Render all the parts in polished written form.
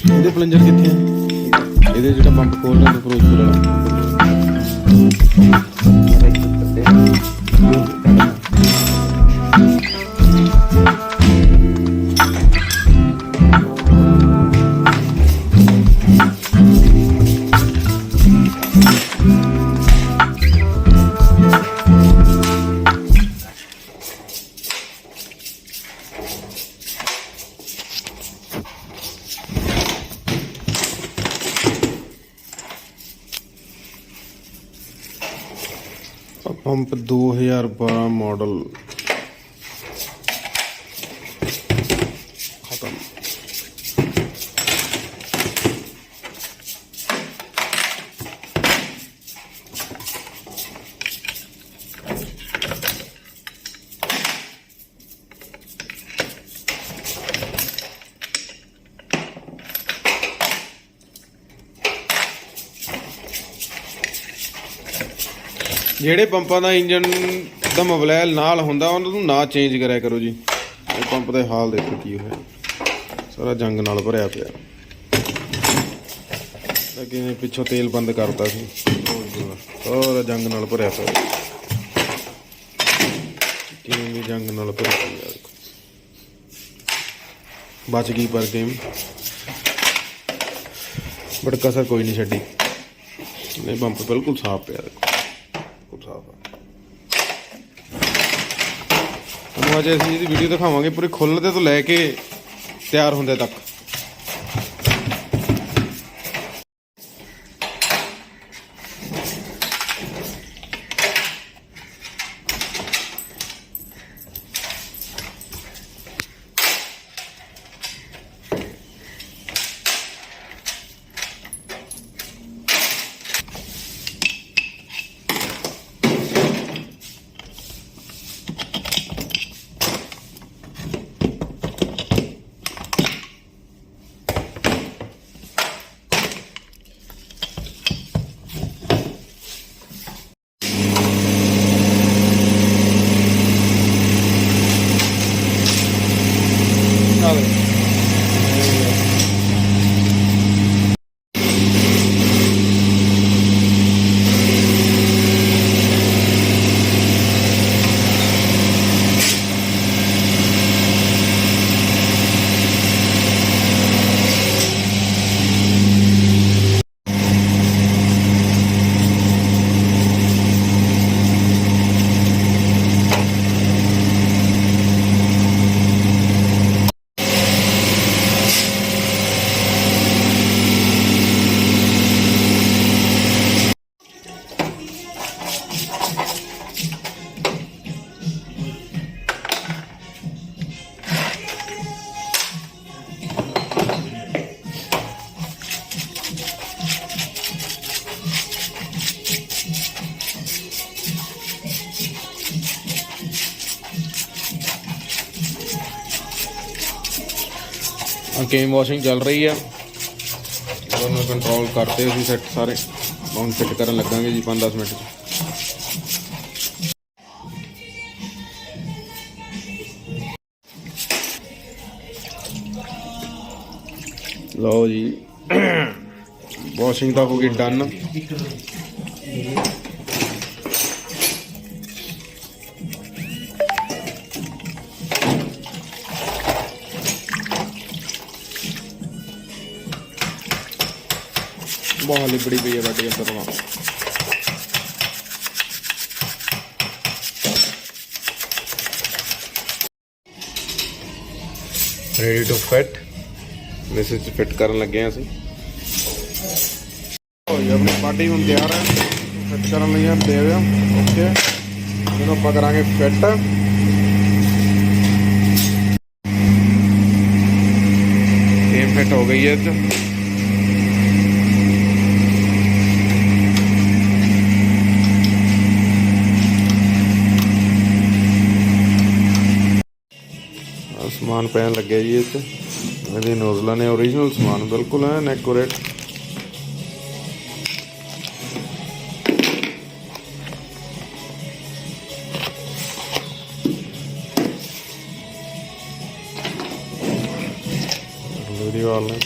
ਇਹਦੇ ਪਲੰਜਰ ਕਿੱਥੇ ਆ? ਇਹਦੇ ਜਿਹੜਾ ਪੰਪ ਖੋਲ ਰਿਹਾ ਫਿਰੋਜ਼ਪੁਰ ਵਾਲਾ पंप 2012 मॉडल खत्म। ਜਿਹੜੇ ਪੰਪਾਂ ਦਾ ਇੰਜਨ ਦਾ ਮੋਬਿਲਾਈਲ ਨਾਲ ਹੁੰਦਾ ਉਹਨਾਂ ਨੂੰ ਨਾ ਚੇਂਜ ਕਰਿਆ ਕਰੋ ਜੀ। ਇਹ ਪੰਪ ਦਾ ਹਾਲ ਦੇਖੋ ਕੀ ਹੋਇਆ, ਸਾਰਾ ਜੰਗ ਨਾਲ ਭਰਿਆ ਪਿਆ। ਅੱਗੇ ਨੇ ਪਿੱਛੋਂ ਤੇਲ ਬੰਦ ਕਰਤਾ ਸੀ, ਸਾਰਾ ਜੰਗ ਨਾਲ ਭਰਿਆ ਪਿਆ। ਕਿਵੇਂ ਵੀ ਜੰਗ ਨਾਲ ਭਰਿਆ ਪਿਆ। ਬਚ ਗਈ ਪਰ ਗੇਮ, ਬਟ ਕਸਰ ਕੋਈ ਨਹੀਂ ਛੱਡੀ। ਨਹੀਂ ਪੰਪ ਬਿਲਕੁਲ ਸਾਫ਼ ਪਿਆ, ਦੇਖੋ ਸਾਫ਼ ਆ। ਤੁਹਾਨੂੰ ਅੱਜ ਅਸੀਂ ਇਹਦੀ ਵੀਡੀਓ ਦਿਖਾਵਾਂਗੇ ਪੂਰੇ ਖੁੱਲ੍ਹਦੇ ਤੋਂ ਲੈ ਕੇ ਤਿਆਰ ਹੁੰਦੇ ਤੱਕ। केम वॉशिंग चल रही है, दोनों कंट्रोल करते अभी सैट सारे। हम फिट कर लगा जी 5-10 मिनट। लो जी वॉशिंग तो होगी डन। बहुत लिबड़ी पई है बैठी अंदर। रेडी टू फिट, इसे फिट करन लगे हैं ਅਸੀਂ। अपनी पार्टी ਹੁਣ ਤਿਆਰ ਹੈ ਫਿਟ ਕਰਨ ਲਈ। ਆ ਦੇ ਦਿਓ ਓਕੇ, ਇਹਨੂੰ ਆਪਾਂ ਕਰਾਂਗੇ ਫਿਟ। ਇਹ ਫਿਟ ਹੋ ਗਈ ਹੈ ਇਹ 'ਚ। समान पैन लगे जी इस नोजल ने ओरिजिनल समान बिल्कुल है एक्यूरेट। ਵਾਲ ਨੇ।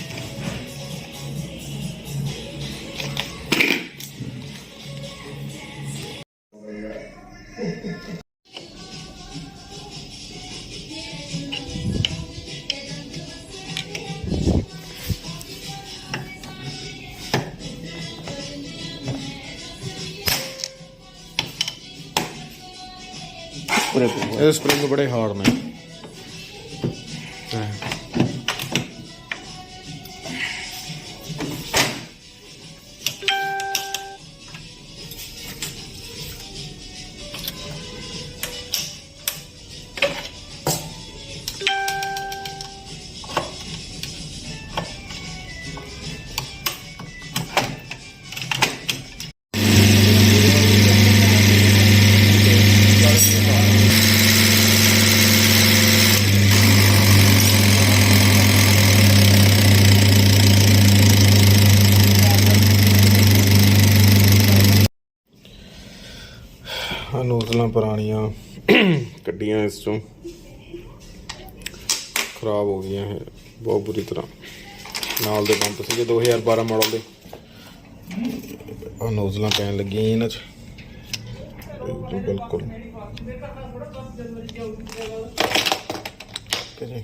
ਇਹ ਸਪਰਿੰਗ ਬੜੇ ਹਾਰਡ ਨੇ। ਨੋਜ਼ਲਾਂ ਪੁਰਾਣੀਆਂ ਕੱਢੀਆਂ, ਇਸ ਚੋਂ ਖਰਾਬ ਹੋ ਗਈਆਂ ਇਹ ਬਹੁਤ ਬੁਰੀ ਤਰ੍ਹਾਂ। ਨਾਲ ਦੇ ਪੰਪ ਸੀਗੇ 2012 ਮਾਡਲ ਦੇ, ਆਹ ਨੋਜ਼ਲਾਂ ਪੈਣ ਲੱਗੀਆਂ ਇਹਨਾਂ 'ਚ ਬਿਲਕੁਲ। ਠੀਕ ਹੈ ਜੀ।